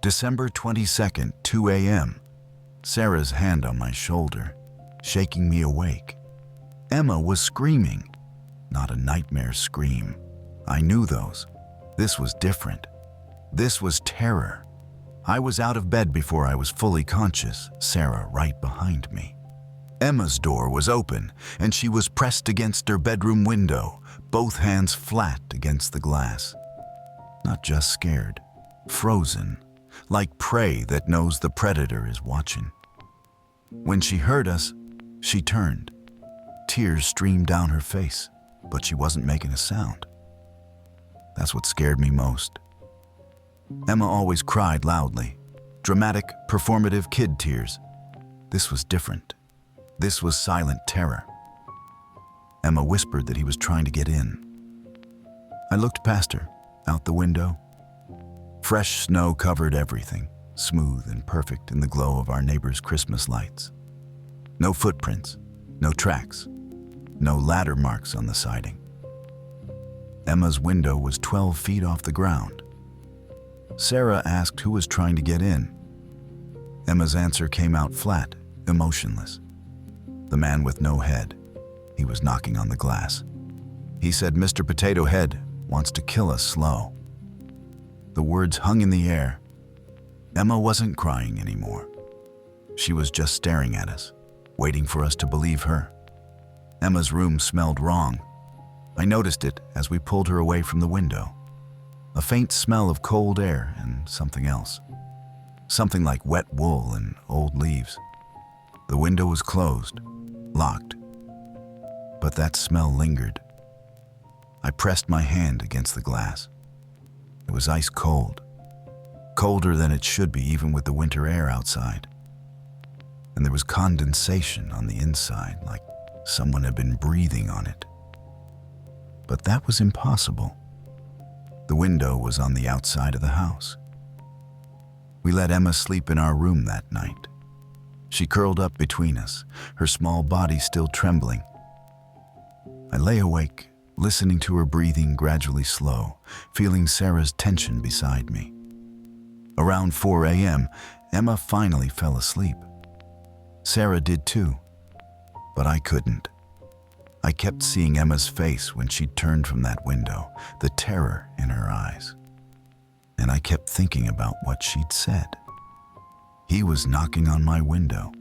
December 22nd, 2 a.m. Sarah's hand on my shoulder, shaking me awake. Emma was screaming. Not a nightmare scream. I knew those. This was different. This was terror. I was out of bed before I was fully conscious, Sarah right behind me. Emma's door was open, and she was pressed against her bedroom window, both hands flat against the glass. Not just scared, frozen, like prey that knows the predator is watching. When she heard us, she turned. Tears streamed down her face, but she wasn't making a sound. That's what scared me most. Emma always cried loudly, dramatic, performative kid tears. This was different. This was silent terror. Emma whispered that he was trying to get in. I looked past her, out the window. Fresh snow covered everything, smooth and perfect in the glow of our neighbor's Christmas lights. No footprints, no tracks, no ladder marks on the siding. Emma's window was 12 feet off the ground. Sarah asked who was trying to get in. Emma's answer came out flat, emotionless. The man with no head. He was knocking on the glass. He said, "Mr. Potato Head wants to kill us slow." The words hung in the air. Emma wasn't crying anymore. She was just staring at us, waiting for us to believe her. Emma's room smelled wrong. I noticed it as we pulled her away from the window. A faint smell of cold air and something else. Something like wet wool and old leaves. The window was closed, locked. But that smell lingered. I pressed my hand against the glass. It was ice cold. Colder than it should be even with the winter air outside. And there was condensation on the inside, like someone had been breathing on it. But that was impossible. The window was on the outside of the house. We let Emma sleep in our room that night. She curled up between us, her small body still trembling. I lay awake, listening to her breathing gradually slow, feeling Sarah's tension beside me. Around 4 a.m., Emma finally fell asleep. Sarah did too, but I couldn't. I kept seeing Emma's face when she turned from that window, the terror in her eyes. And I kept thinking about what she'd said. He was knocking on my window.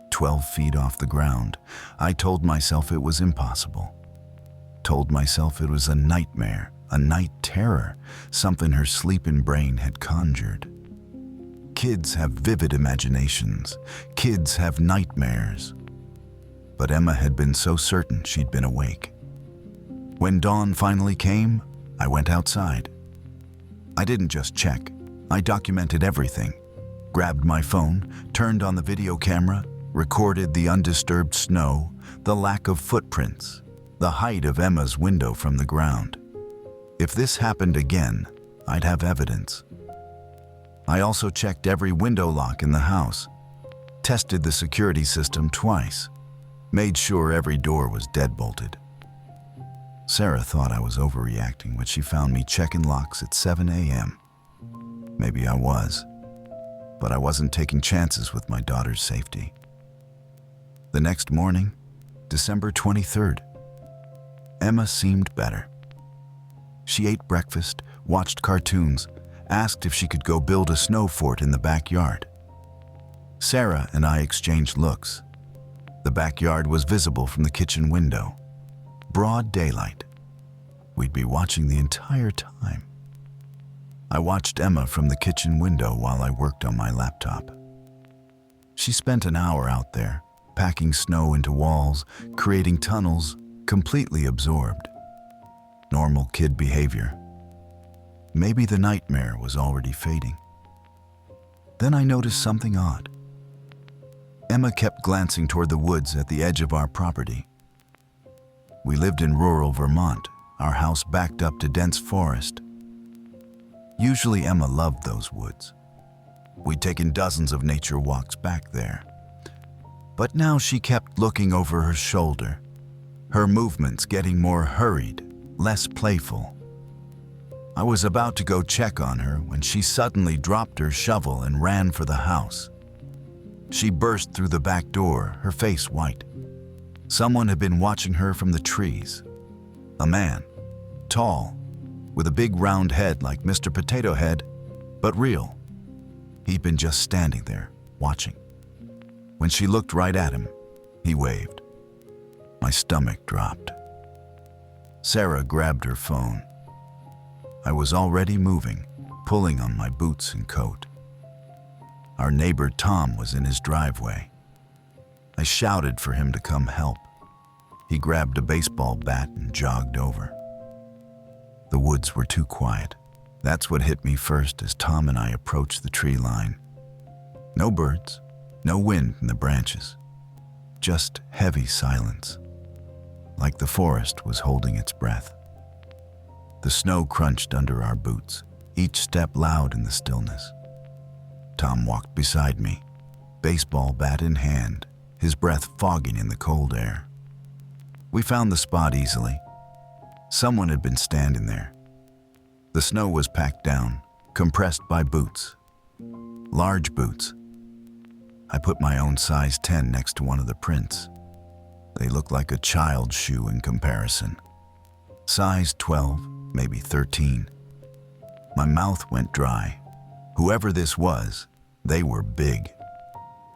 12 feet off the ground, I told myself it was impossible. Told myself it was a nightmare, a night terror, something her sleeping brain had conjured. Kids have vivid imaginations. Kids have nightmares. But Emma had been so certain she'd been awake. When dawn finally came, I went outside. I didn't just check. I documented everything. Grabbed my phone, turned on the video camera, recorded the undisturbed snow, the lack of footprints, the height of Emma's window from the ground. If this happened again, I'd have evidence. I also checked every window lock in the house, tested the security system twice, made sure every door was deadbolted. Sarah thought I was overreacting when she found me checking locks at 7 a.m. Maybe I was, but I wasn't taking chances with my daughter's safety. The next morning, December 23rd, Emma seemed better. She ate breakfast, watched cartoons, asked if she could go build a snow fort in the backyard. Sarah and I exchanged looks. The backyard was visible from the kitchen window. Broad daylight. We'd be watching the entire time. I watched Emma from the kitchen window while I worked on my laptop. She spent an hour out there, packing snow into walls, creating tunnels, completely absorbed. Normal kid behavior. Maybe the nightmare was already fading. Then I noticed something odd. Emma kept glancing toward the woods at the edge of our property. We lived in rural Vermont, our house backed up to dense forest. Usually Emma loved those woods. We'd taken dozens of nature walks back there. But now she kept looking over her shoulder, her movements getting more hurried, less playful. I was about to go check on her when she suddenly dropped her shovel and ran for the house. She burst through the back door, her face white. Someone had been watching her from the trees. A man, tall, with a big round head like Mr. Potato Head, but real. He'd been just standing there, watching. When she looked right at him, he waved. My stomach dropped. Sarah grabbed her phone. I was already moving, pulling on my boots and coat. Our neighbor Tom was in his driveway. I shouted for him to come help. He grabbed a baseball bat and jogged over. The woods were too quiet. That's what hit me first as Tom and I approached the tree line. No birds, no wind in the branches, just heavy silence, like the forest was holding its breath. The snow crunched under our boots, each step loud in the stillness. Tom walked beside me, baseball bat in hand, his breath fogging in the cold air. We found the spot easily. Someone had been standing there. The snow was packed down, compressed by boots. Large boots. I put my own size 10 next to one of the prints. They looked like a child's shoe in comparison. Size 12, maybe 13. My mouth went dry. Whoever this was, they were big.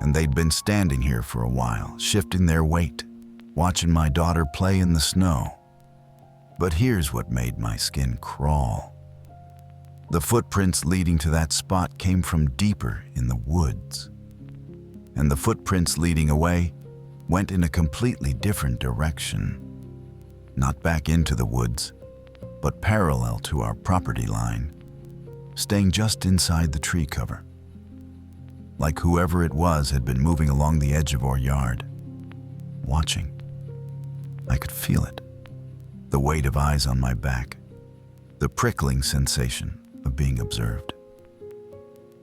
And they'd been standing here for a while, shifting their weight, watching my daughter play in the snow. But here's what made my skin crawl. The footprints leading to that spot came from deeper in the woods. And the footprints leading away went in a completely different direction. Not back into the woods, but parallel to our property line, staying just inside the tree cover. Like whoever it was had been moving along the edge of our yard, watching. I could feel it, the weight of eyes on my back, the prickling sensation of being observed.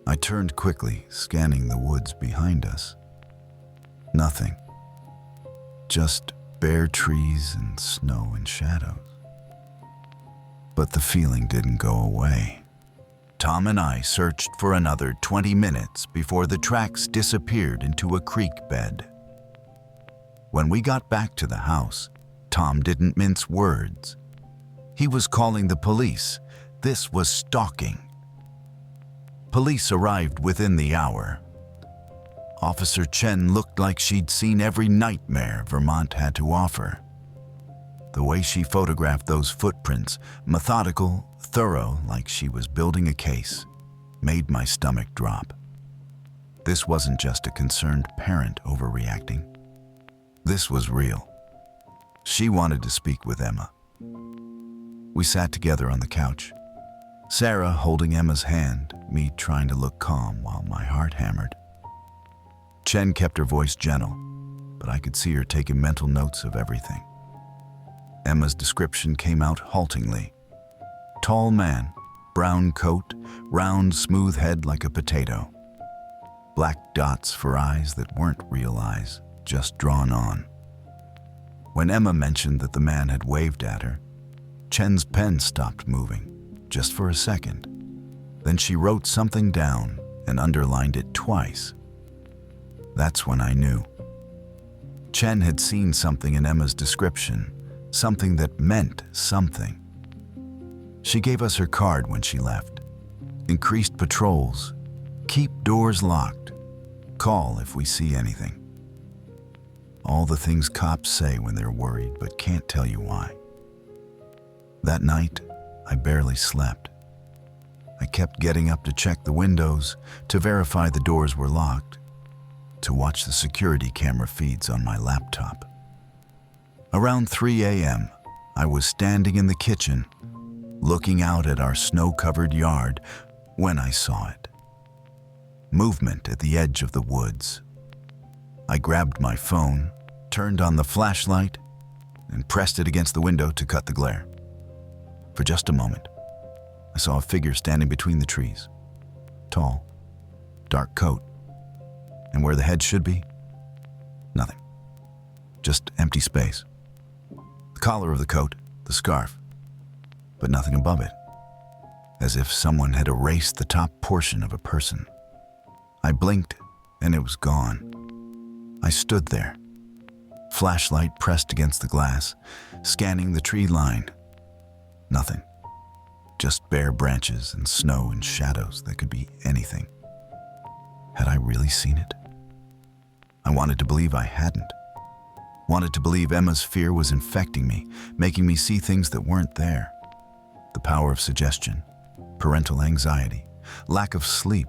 I turned quickly, scanning the woods behind us. Nothing. Just bare trees and snow and shadows. But the feeling didn't go away. Tom and I searched for another 20 minutes before the tracks disappeared into a creek bed. When we got back to the house, Tom didn't mince words. He was calling the police. This was stalking. Police arrived within the hour. Officer Chen looked like she'd seen every nightmare Vermont had to offer. The way she photographed those footprints, methodical, thorough, like she was building a case, made my stomach drop. This wasn't just a concerned parent overreacting. This was real. She wanted to speak with Emma. We sat together on the couch, Sarah holding Emma's hand, me trying to look calm while my heart hammered. Chen kept her voice gentle, but I could see her taking mental notes of everything. Emma's description came out haltingly. Tall man, brown coat, round, smooth head like a potato. Black dots for eyes that weren't real eyes, just drawn on. When Emma mentioned that the man had waved at her, Chen's pen stopped moving, just for a second. Then she wrote something down and underlined it twice. That's when I knew. Chen had seen something in Emma's description, something that meant something. She gave us her card when she left. Increased patrols. Keep doors locked. Call if we see anything. All the things cops say when they're worried but can't tell you why. That night, I barely slept. I kept getting up to check the windows, to verify the doors were locked, to watch the security camera feeds on my laptop. Around 3 a.m., I was standing in the kitchen, looking out at our snow-covered yard, when I saw it. Movement at the edge of the woods. I grabbed my phone, turned on the flashlight, and pressed it against the window to cut the glare. For just a moment, I saw a figure standing between the trees. Tall, dark coat, and where the head should be, nothing. Just empty space. The collar of the coat, the scarf, but nothing above it. as if someone had erased the top portion of a person. I blinked, and it was gone. I stood there, flashlight pressed against the glass, scanning the tree line. Nothing. Just bare branches and snow and shadows that could be anything. Had I really seen it? I wanted to believe I hadn't. Wanted to believe Emma's fear was infecting me, making me see things that weren't there. The power of suggestion, parental anxiety, lack of sleep.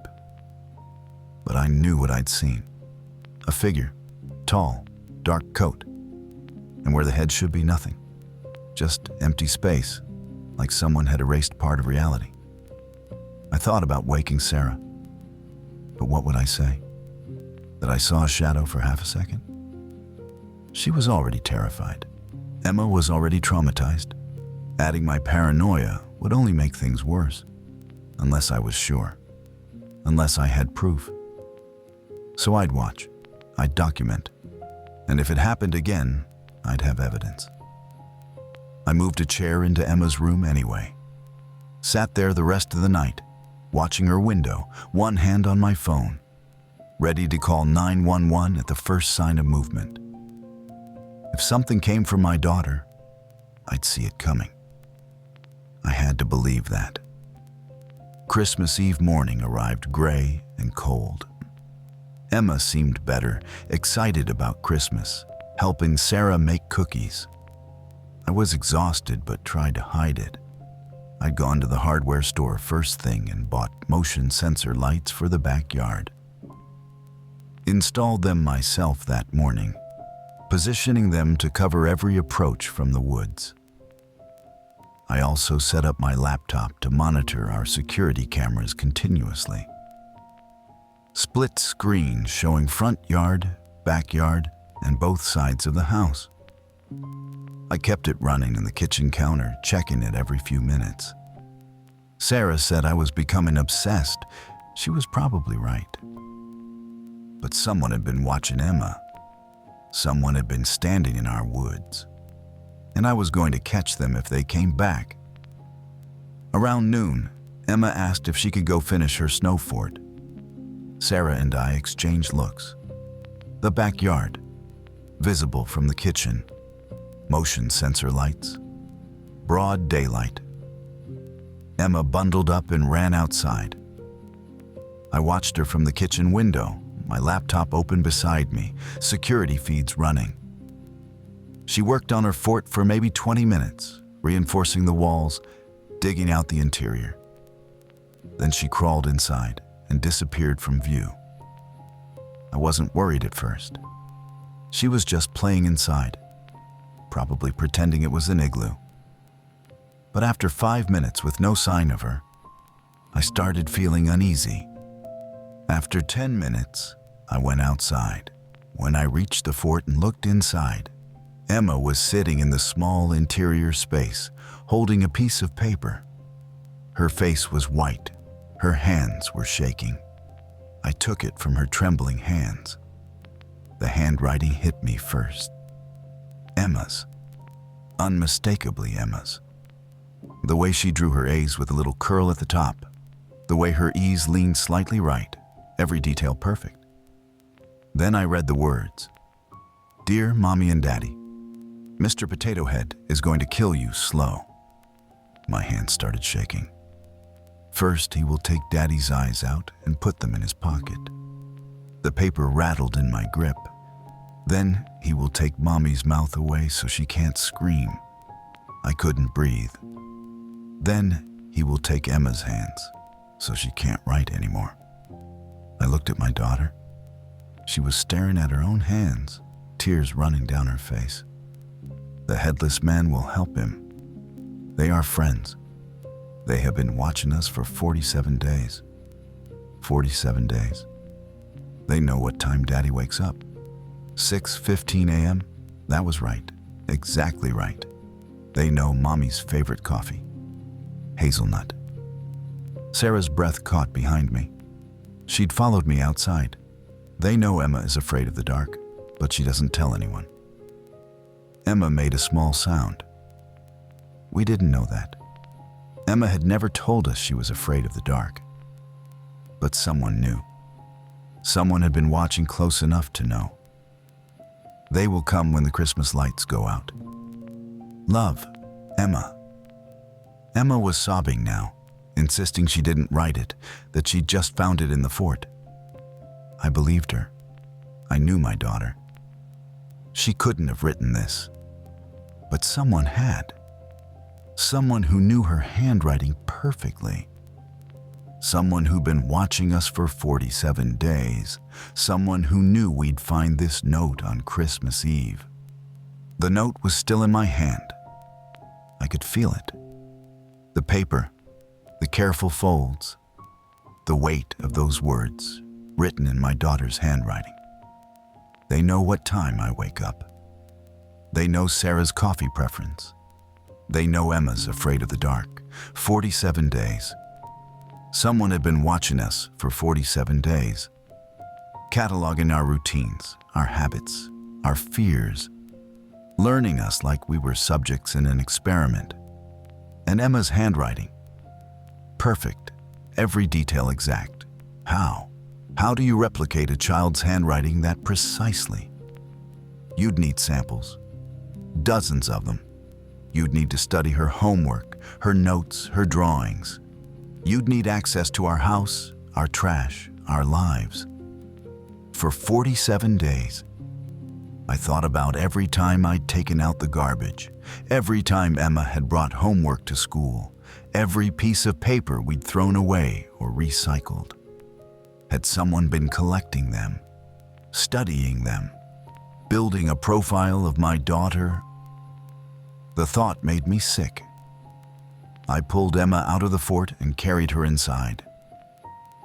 But I knew what I'd seen. A figure, tall, dark coat, and where the head should be, nothing. Just empty space, like someone had erased part of reality. I thought about waking Sarah, but what would I say? That I saw a shadow for half a second? She was already terrified. Emma was already traumatized. Adding my paranoia would only make things worse, unless I was sure, unless I had proof. So I'd watch, I'd document, and if it happened again, I'd have evidence. I moved a chair into Emma's room anyway. Sat there the rest of the night, watching her window, one hand on my phone, ready to call 911 at the first sign of movement. If something came from my daughter, I'd see it coming. I had to believe that. Christmas Eve morning arrived gray and cold. Emma seemed better, excited about Christmas, helping Sarah make cookies. I was exhausted but tried to hide it. I'd gone to the hardware store first thing and bought motion sensor lights for the backyard. Installed them myself that morning, positioning them to cover every approach from the woods. I also set up my laptop to monitor our security cameras continuously. Split screen showing front yard, backyard, and both sides of the house. I kept it running in the kitchen counter, checking it every few minutes. Sarah said I was becoming obsessed. She was probably right. But someone had been watching Emma. Someone had been standing in our woods, and I was going to catch them if they came back. Around noon, Emma asked if she could go finish her snow fort. Sarah and I exchanged looks. The backyard, visible from the kitchen, motion sensor lights, broad daylight. Emma bundled up and ran outside. I watched her from the kitchen window, my laptop open beside me, security feeds running. She worked on her fort for maybe 20 minutes, reinforcing the walls, digging out the interior. Then she crawled inside and disappeared from view. I wasn't worried at first. She was just playing inside, probably pretending it was an igloo. But after 5 minutes with no sign of her, I started feeling uneasy. After 10 minutes, I went outside. When I reached the fort and looked inside, Emma was sitting in the small interior space, holding a piece of paper. Her face was white. Her hands were shaking. I took it from her trembling hands. The handwriting hit me first. Emma's. Unmistakably Emma's. The way she drew her A's with a little curl at the top. The way her E's leaned slightly right. Every detail perfect. Then I read the words. Dear Mommy and Daddy, Mr. Potato Head is going to kill you slow. My hands started shaking. First, he will take Daddy's eyes out and put them in his pocket. The paper rattled in my grip. Then he will take Mommy's mouth away so she can't scream. I couldn't breathe. Then he will take Emma's hands so she can't write anymore. I looked at my daughter. She was staring at her own hands, tears running down her face. The Headless man will help him. They are friends. They have been watching us for 47 days. 47 days. They know what time Daddy wakes up. 6:15 a.m.? That was right. Exactly right. They know Mommy's favorite coffee. Hazelnut. Sarah's breath caught behind me. She'd followed me outside. They know Emma is afraid of the dark, but she doesn't tell anyone. Emma made a small sound. We didn't know that. Emma had never told us she was afraid of the dark. But someone knew. Someone had been watching close enough to know. They will come when the Christmas lights go out. Love, Emma. Emma was sobbing now, insisting she didn't write it, that she'd just found it in the fort. I believed her. I knew my daughter. She couldn't have written this. But someone had. Someone who knew her handwriting perfectly. Someone who'd been watching us for 47 days. Someone who knew we'd find this note on Christmas Eve. The note was still in my hand. I could feel it. The paper, the careful folds, the weight of those words written in my daughter's handwriting. They know what time I wake up. They know Sarah's coffee preference. They know Emma's afraid of the dark. 47 days. Someone had been watching us for 47 days, cataloging our routines, our habits, our fears, learning us like we were subjects in an experiment. And Emma's handwriting, perfect, every detail exact. How? How do you replicate a child's handwriting that precisely? You'd need samples, dozens of them. You'd need to study her homework, her notes, her drawings. You'd need access to our house, our trash, our lives. For 47 days, I thought about every time I'd taken out the garbage, every time Emma had brought homework to school, every piece of paper we'd thrown away or recycled. Had someone been collecting them, studying them, building a profile of my daughter? The thought made me sick. I pulled Emma out of the fort and carried her inside.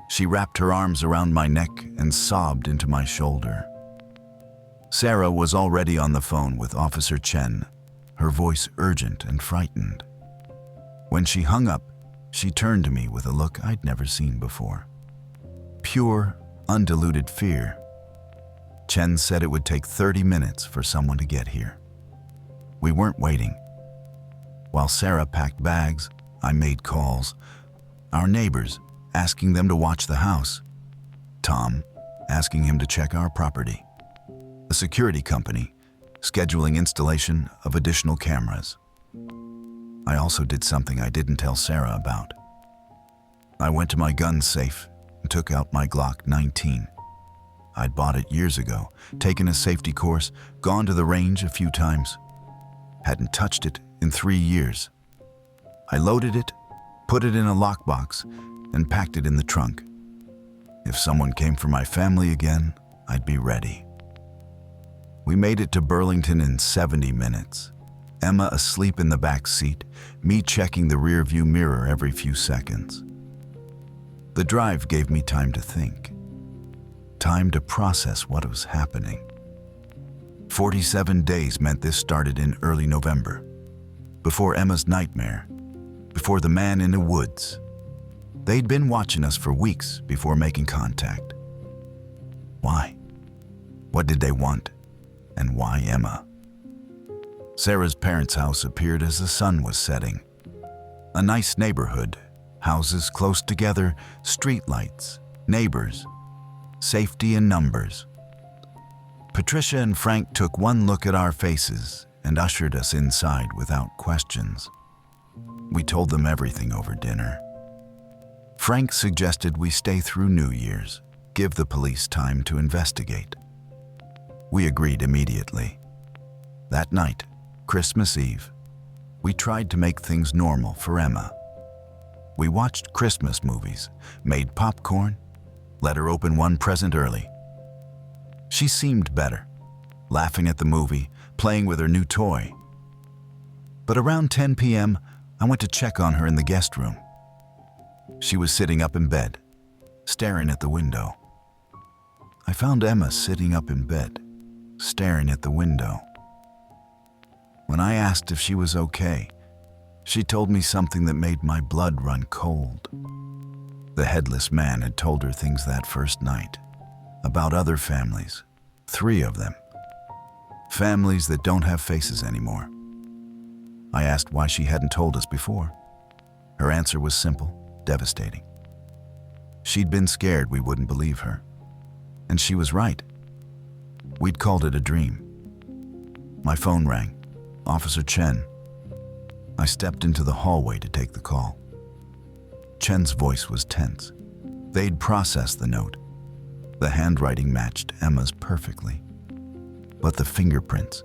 She wrapped her arms around my neck and sobbed into my shoulder. Sarah was already on the phone with Officer Chen, her voice urgent and frightened. When she hung up, she turned to me with a look I'd never seen before. Pure, undiluted fear. Chen said it would take 30 minutes for someone to get here. We weren't waiting. While Sarah packed bags, I made calls. Our neighbors, asking them to watch the house. Tom, asking him to check our property. A security company, scheduling installation of additional cameras. I also did something I didn't tell Sarah about. I went to my gun safe and took out my Glock 19. I'd bought it years ago, taken a safety course, gone to the range a few times. Hadn't touched it in 3 years. I loaded it, put it in a lockbox, and packed it in the trunk. If someone came for my family again, I'd be ready. We made it to Burlington in 70 minutes. Emma asleep in the back seat, me checking the rearview mirror every few seconds. The drive gave me time to think. Time to process what was happening. 47 days meant this started in early November. Before Emma's nightmare. Before the man in the woods. They'd been watching us for weeks before making contact. Why? What did they want? And why Emma? Sarah's parents' house appeared as the sun was setting. A nice neighborhood, houses close together, streetlights, neighbors, safety in numbers. Patricia and Frank took one look at our faces and ushered us inside without questions. We told them everything over dinner. Frank suggested we stay through New Year's, give the police time to investigate. We agreed immediately. That night, Christmas Eve, we tried to make things normal for Emma. We watched Christmas movies, made popcorn, let her open one present early. She seemed better, laughing at the movie, playing with her new toy. But around 10 p.m., I went to check on her in the guest room. She was sitting up in bed, staring at the window. I found Emma sitting up in bed, staring at the window. When I asked if she was okay, she told me something that made my blood run cold. The headless man had told her things that first night, about other families, 3 of them. Families that don't have faces anymore. I asked why she hadn't told us before. Her answer was simple, devastating. She'd been scared we wouldn't believe her. And she was right. We'd called it a dream. My phone rang. Officer Chen. I stepped into the hallway to take the call. Chen's voice was tense. They'd processed the note. The handwriting matched Emma's perfectly. But the fingerprints,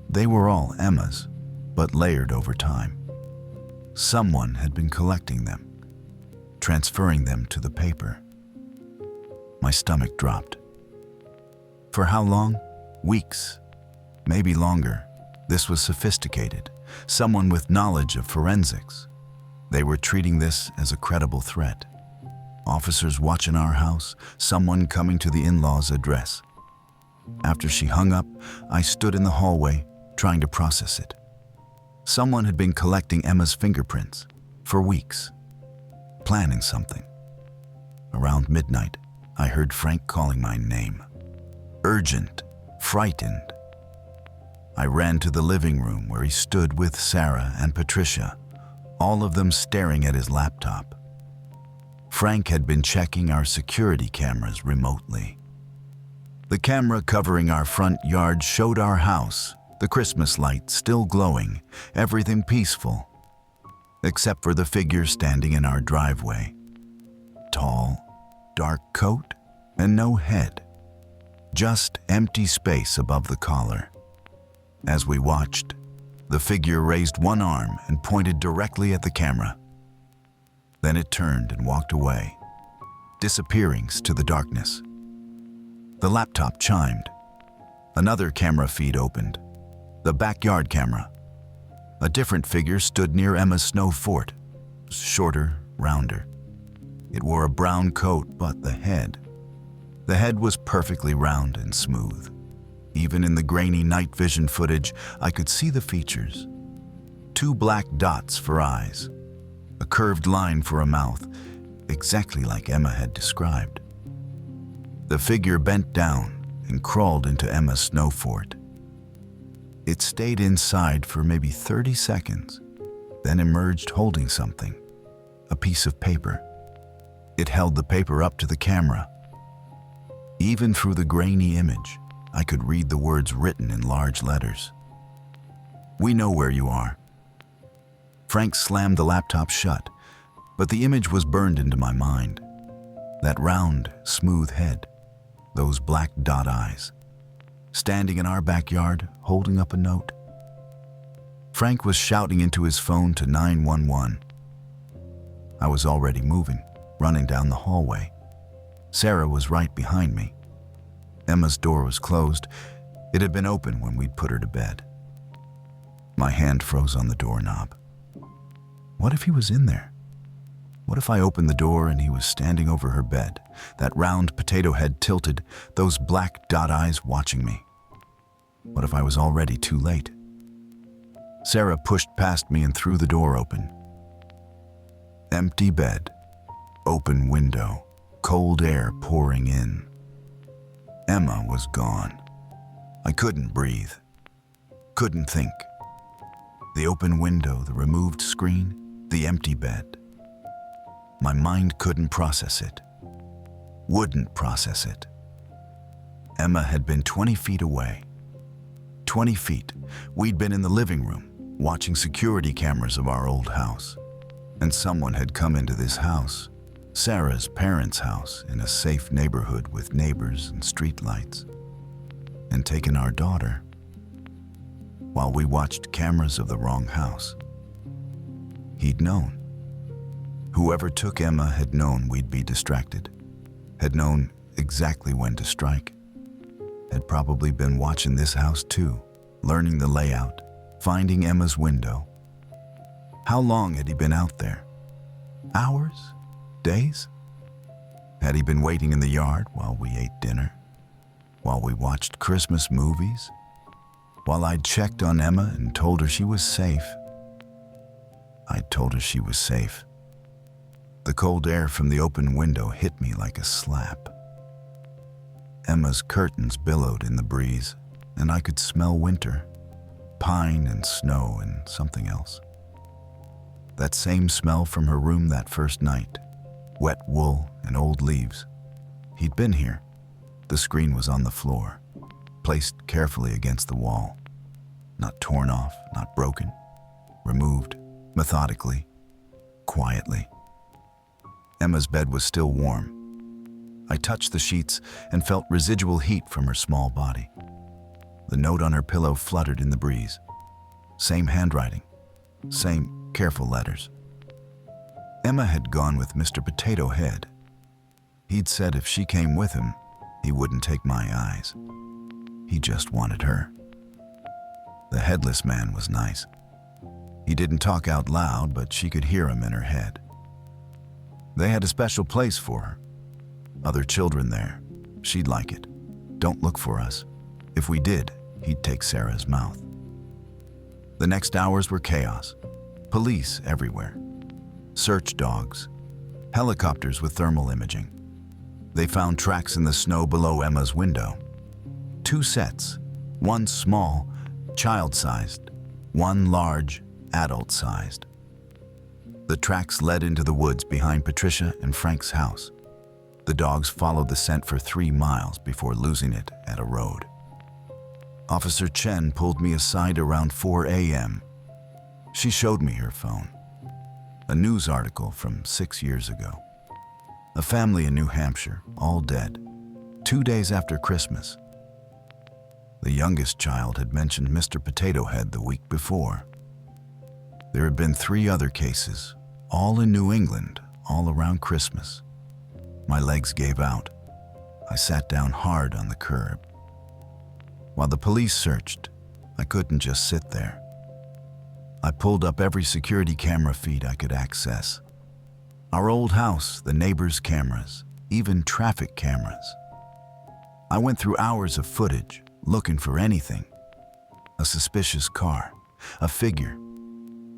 they were all Emma's, but layered over time. Someone had been collecting them, transferring them to the paper. My stomach dropped. For how long? Weeks, maybe longer. This was sophisticated, someone with knowledge of forensics. They were treating this as a credible threat. Officers watching our house, someone coming to the in-laws' address. After she hung up, I stood in the hallway, trying to process it. Someone had been collecting Emma's fingerprints for weeks, planning something. Around midnight, I heard Frank calling my name. Urgent, frightened. I ran to the living room where he stood with Sarah and Patricia, all of them staring at his laptop. Frank had been checking our security cameras remotely. The camera covering our front yard showed our house, the Christmas lights still glowing, everything peaceful, except for the figure standing in our driveway. Tall, dark coat, and no head. Just empty space above the collar. As we watched, the figure raised one arm and pointed directly at the camera. Then it turned and walked away, disappearing to the darkness. The laptop chimed. Another camera feed opened. The backyard camera. A different figure stood near Emma's snow fort, shorter, rounder. It wore a brown coat, but the head was perfectly round and smooth. Even in the grainy night vision footage, I could see the features. 2 black dots for eyes, a curved line for a mouth, exactly like Emma had described. The figure bent down and crawled into Emma's snow fort. It stayed inside for maybe 30 seconds, then emerged holding something, a piece of paper. It held the paper up to the camera. Even through the grainy image, I could read the words written in large letters. "We know where you are." Frank slammed the laptop shut, but the image was burned into my mind. That round, smooth head, those black dot eyes, standing in our backyard, holding up a note. Frank was shouting into his phone to 911. I was already moving, running down the hallway. Sarah was right behind me. Emma's door was closed. It had been open when we'd put her to bed. My hand froze on the doorknob. What if he was in there? What if I opened the door and he was standing over her bed, that round potato head tilted, those black dot eyes watching me? What if I was already too late? Sarah pushed past me and threw the door open. Empty bed, open window, cold air pouring in. Emma was gone. I couldn't breathe, couldn't think. The open window, the removed screen, the empty bed. My mind couldn't process it, wouldn't process it. Emma had been 20 feet away. 20 feet. We'd been in the living room, watching security cameras of our old house. And someone had come into this house, Sarah's parents' house, in a safe neighborhood with neighbors and street lights, and taken our daughter, while we watched cameras of the wrong house. He'd known. Whoever took Emma had known we'd be distracted, had known exactly when to strike, had probably been watching this house too, learning the layout, finding Emma's window. How long had he been out there? Hours? Days? Had he been waiting in the yard while we ate dinner? While we watched Christmas movies? While I'd checked on Emma and told her she was safe? I'd told her she was safe. The cold air from the open window hit me like a slap. Emma's curtains billowed in the breeze, and I could smell winter, pine and snow and something else. that same smell from her room that first night. Wet wool and old leaves. He'd been here. The screen was on the floor, placed carefully against the wall. Not torn off, not broken. Removed, methodically, quietly. Emma's bed was still warm. I touched the sheets and felt residual heat from her small body. The note on her pillow fluttered in the breeze. Same handwriting, same careful letters. Emma had gone with Mr. Potato Head. He'd said if she came with him, he wouldn't take my eyes. He just wanted her. The Headless man was nice. He didn't talk out loud, but she could hear him in her head. They had a special place for her. Other children there. She'd like it. Don't look for us. If we did, he'd take Sarah's mouth. The next hours were chaos. Police everywhere. Search dogs. Helicopters with thermal imaging. They found tracks in the snow below Emma's window. 2 sets. One small, child-sized. One large, adult-sized. The tracks led into the woods behind Patricia and Frank's house. The dogs followed the scent for 3 miles before losing it at a road. Officer Chen pulled me aside around 4 a.m. She showed me her phone. A news article from 6 years ago. A family in New Hampshire, all dead, 2 days after Christmas. The youngest child had mentioned Mr. Potato Head the week before. There had been 3 other cases, all in New England, all around Christmas. My legs gave out. I sat down hard on the curb. While the police searched, I couldn't just sit there. I pulled up every security camera feed I could access. Our old house, the neighbors' cameras, even traffic cameras. I went through hours of footage, looking for anything. A suspicious car, a figure.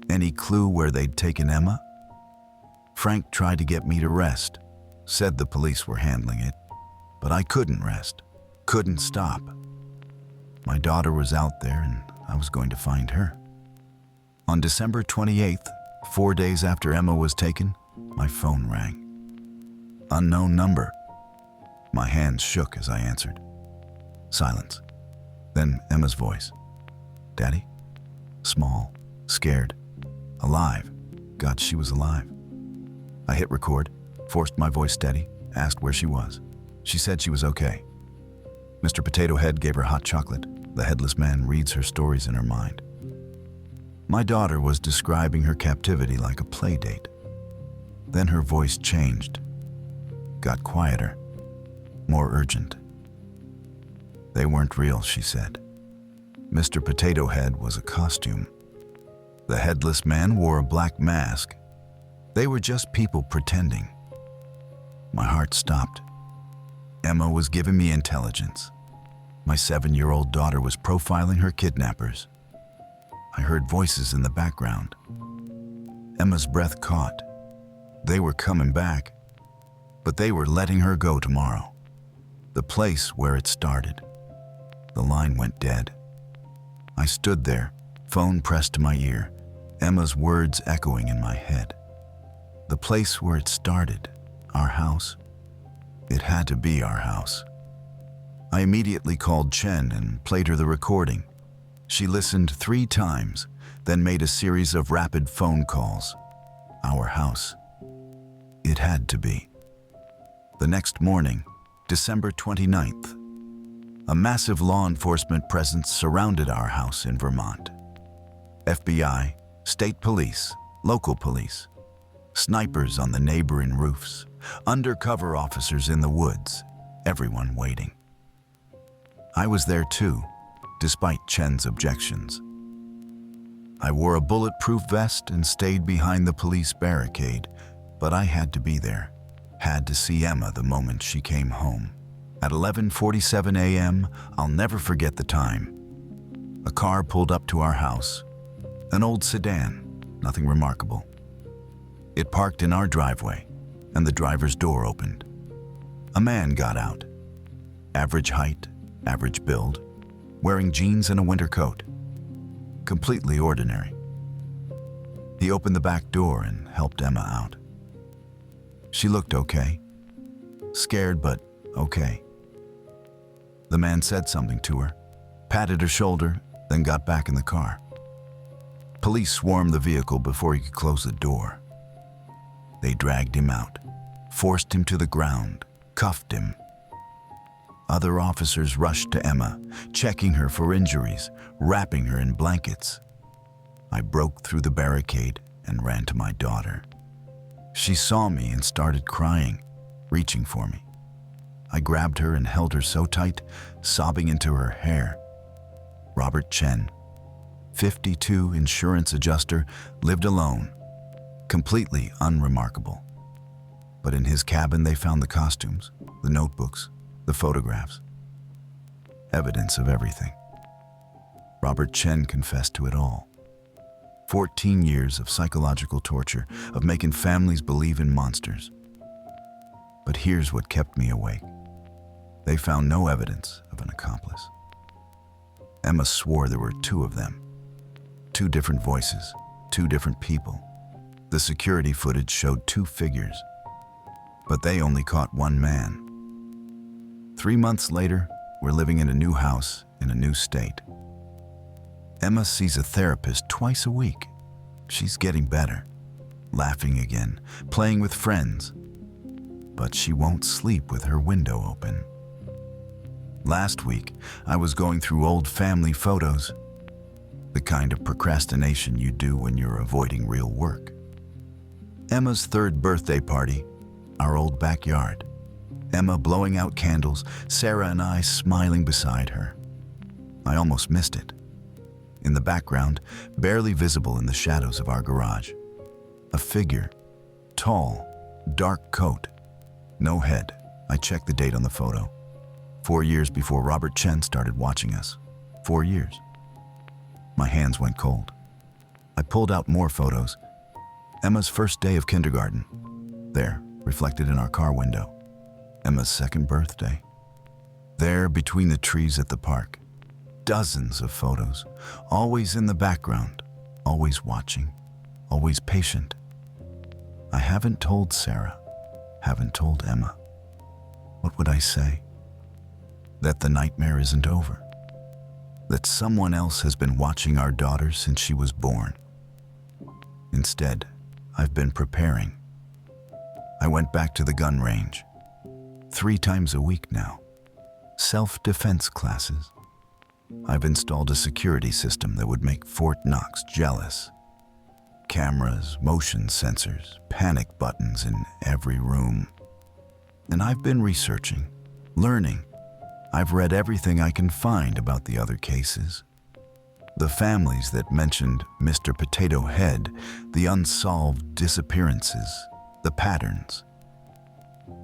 Any clue where they'd taken Emma? Frank tried to get me to rest, said the police were handling it, but I couldn't rest, couldn't stop. My daughter was out there and I was going to find her. On December 28th, 4 days after Emma was taken, my phone rang. Unknown number. My hands shook as I answered. Silence. Then Emma's voice. Daddy? Small, scared, alive. God, she was alive. I hit record, forced my voice steady, asked where she was. She said she was okay. Mr. Potato Head gave her hot chocolate. The Headless man reads her stories in her mind. My daughter was describing her captivity like a play date. Then her voice changed, got quieter, more urgent. They weren't real, she said. Mr. Potato Head was a costume. The Headless man wore a black mask. They were just people pretending. My heart stopped. Emma was giving me intelligence. My 7-year-old daughter was profiling her kidnappers. I heard voices in the background. Emma's breath caught. They were coming back, but they were letting her go tomorrow. The place where it started. The line went dead. I stood there, phone pressed to my ear, Emma's words echoing in my head. The place where it started, our house. It had to be our house. I immediately called Chen and played her the recording. She listened 3 times, then made a series of rapid phone calls. Our house. It had to be. The next morning, December 29th, a massive law enforcement presence surrounded our house in Vermont. FBI, state police, local police, snipers on the neighboring roofs, undercover officers in the woods, everyone waiting. I was there too, despite Chen's objections. I wore a bulletproof vest and stayed behind the police barricade, but I had to be there, had to see Emma the moment she came home. At 11:47 a.m., I'll never forget the time. A car pulled up to our house, an old sedan, nothing remarkable. It parked in our driveway, and the driver's door opened. A man got out, average height, average build, wearing jeans and a winter coat. Completely ordinary. He opened the back door and helped Emma out. She looked okay. Scared, but okay. The man said something to her, patted her shoulder, then got back in the car. Police swarmed the vehicle before he could close the door. They dragged him out, forced him to the ground, cuffed him. Other officers rushed to Emma, checking her for injuries, wrapping her in blankets. I broke through the barricade and ran to my daughter. She saw me and started crying, reaching for me. I grabbed her and held her so tight, sobbing into her hair. Robert Chen, 52, insurance adjuster, lived alone, completely unremarkable. But in his cabin they found the costumes, the notebooks, the photographs. Evidence of everything. Robert Chen confessed to it all. 14 years of psychological torture, of making families believe in monsters. But here's what kept me awake. They found no evidence of an accomplice. Emma swore there were two of them. Two different voices, two different people. The security footage showed two figures, but they only caught one man. 3 months later, we're living in a new house in a new state. Emma sees a therapist twice a week. She's getting better, laughing again, playing with friends. But she won't sleep with her window open. Last week, I was going through old family photos, the kind of procrastination you do when you're avoiding real work. Emma's 3rd birthday party, our old backyard. Emma blowing out candles, Sarah and I smiling beside her. I almost missed it. In the background, barely visible in the shadows of our garage, a figure, tall, dark coat, no head. I checked the date on the photo. 4 years before Robert Chen started watching us. 4 years. My hands went cold. I pulled out more photos. Emma's first day of kindergarten. There, reflected in our car window. Emma's 2nd birthday. There, between the trees at the park. Dozens of photos, always in the background, always watching, always patient. I haven't told Sarah, haven't told Emma. What would I say? That the nightmare isn't over. That someone else has been watching our daughter since she was born. Instead, I've been preparing. I went back to the gun range. 3 times a week now. Self-defense classes. I've installed a security system that would make Fort Knox jealous. Cameras, motion sensors, panic buttons in every room. And I've been researching, learning. I've read everything I can find about the other cases. The families that mentioned Mr. Potato Head, the unsolved disappearances, the patterns.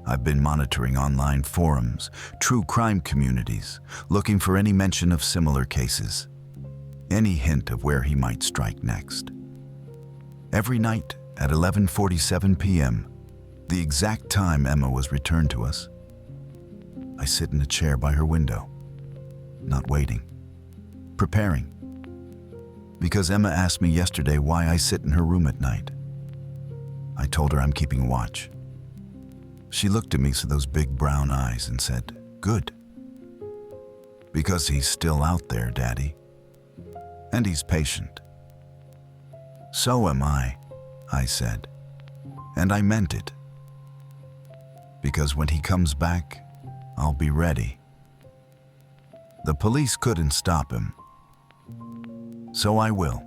I've been monitoring online forums, true crime communities, looking for any mention of similar cases, any hint of where he might strike next. Every night at 11:47 p.m., the exact time Emma was returned to us, I sit in a chair by her window, not waiting, preparing. Because Emma asked me yesterday why I sit in her room at night. I told her I'm keeping watch. She looked at me through those big brown eyes and said, "Good. Because he's still out there, Daddy. And he's patient." "So am I said. And I meant it. Because when he comes back, I'll be ready. The police couldn't stop him. So I will.